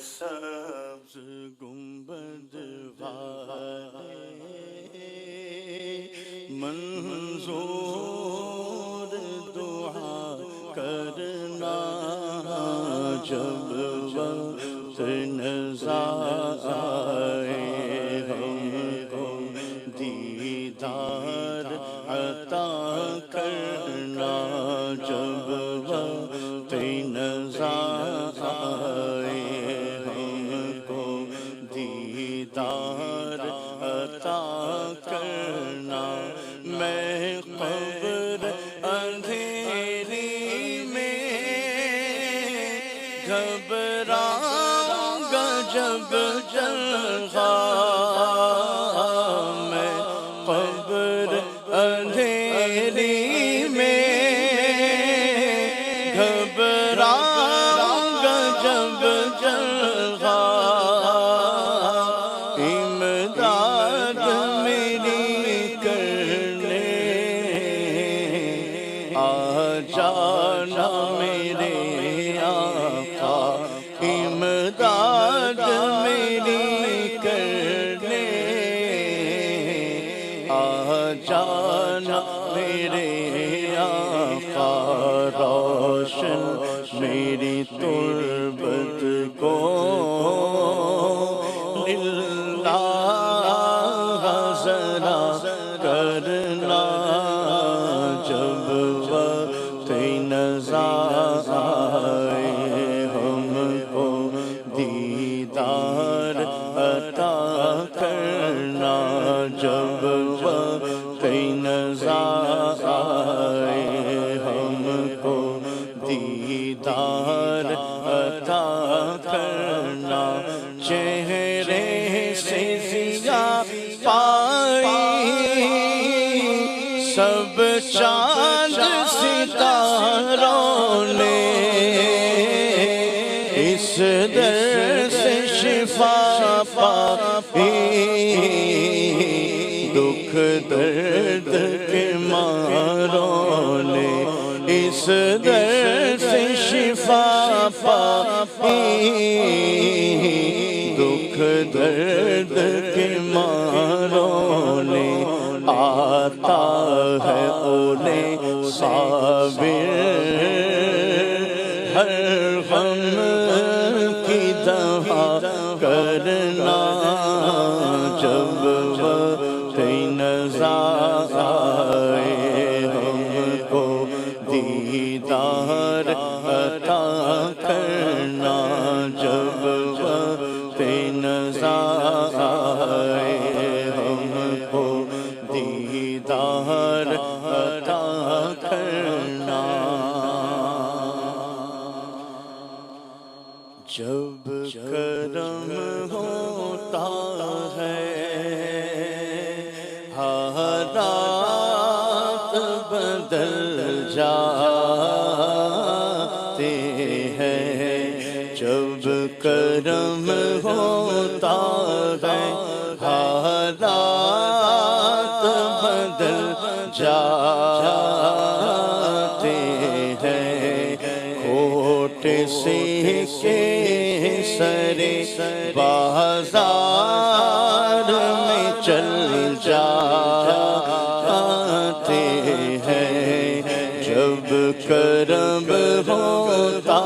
سبز گنبد والے منظور دعا کرنا جب وقت نظر آئے ہم کو دیدار عطا کرنا جب وقت نظر آئے ہم کو دیدار عطا کرنا میں قبر اندھیری میں گھبراؤں گا جب جلوہ میں قبر اندھیری میں گھبراؤں گا جب جلوہ امداد میری کرنے آ جانا میرے آقا امداد میری کرنے آ جانا میرے آقا روشن میری تربت کو للہ ذرا کرنا جب وقت نظر آئے ہم کو دیدار عطا کرنا جب وقت نظر آئے ہم کو دیدار عطا کرنا چہرے سے ضیاء پائی سب چاند ستاروں نے اس در سے شفا پائی دکھ درد کے ماروں نے اس در سے شفا پائی دکھ درد کے ماروں نے آتا ہے انہیں صابر ہر غم کی دوا کرنا جب وقت نظر آئے ہم کو دیدار عطا کرنا جب وقت نظر آئے ہم کو دیدار عطا کرنا جب کرم ہوتا ہے حالات بدل جاتے ہیں جب کرم ہوتا ہے حالات بدل جاتے ہیں کوٹ سکے سرے بازار میں چل جاتے ہیں جب کرم ہوتا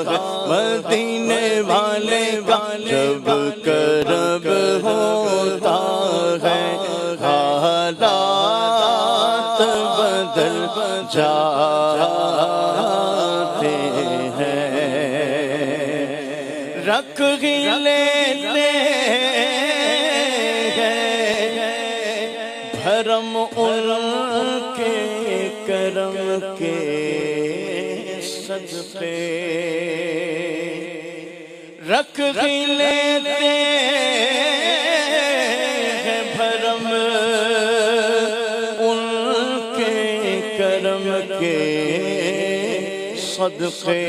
ہے مدینے والے کا جب کرم ہوتا ہے حالات بدل جاتے ہیں رکھ ہی لیتے ہیں بھرم ان کے کرم کے صدقے رکھ ہی لیتے ہیں بھرم ان کے کرم کے صدقے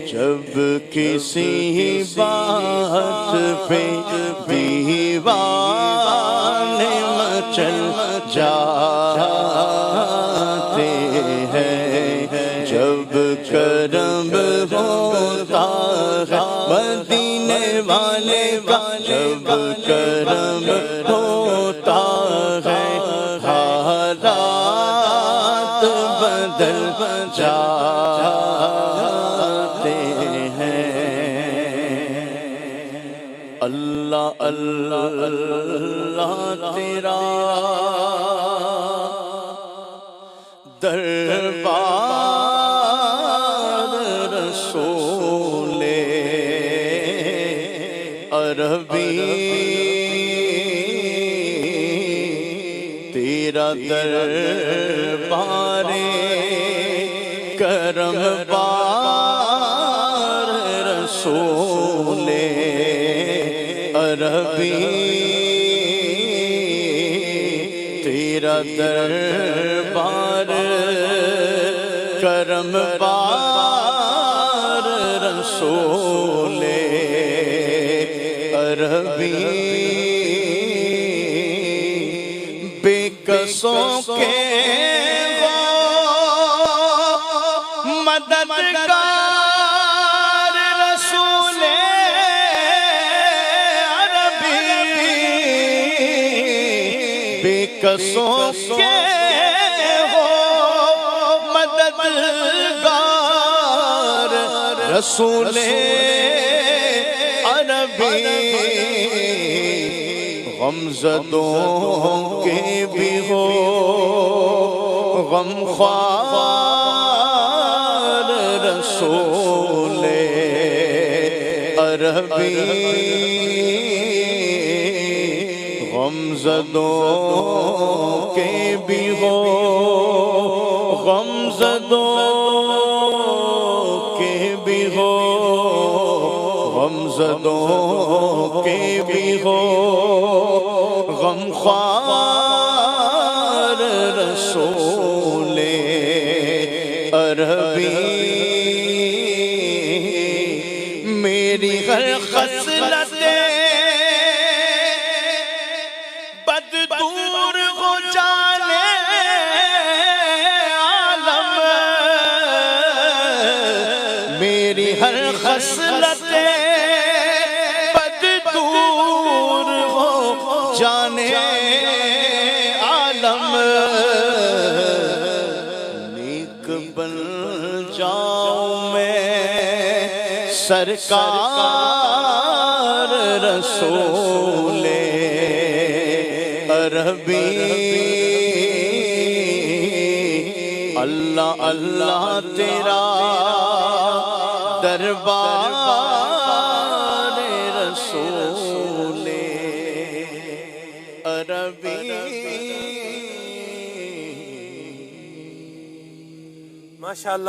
جب کسی بات پہ دیوانے مچل جاتے ہیں جب کرم ہوتا ہے مدینے والے کا جب کرم ہوتا ہے حالات بدل جاتے ہیں اللہ اللہ اللہ تیرا دربار رسول عربی تیرا دربار کرم بار رسول عربی تیرا دربار کرم بار رسول عربی بے کسوں کے مددگار رسول عربی بے کسوں کے مددگار رسول عربی غمزدوں کے بھی ہو غمخوار رسول عربی غمزدوں کے بھی ہو غمزدوں کے بھی ہو غمزدوں کے بھی ہو غمخوار رسول عربی میری ہر خصلت بد دور ہو جانے عالم میری ہر خصلت بد دور ہو جانے عالم نیک بن جاؤں میں سرکار رسول عربی اللہ اللہ تیرا دربار رسول عربی ماشاءاللہ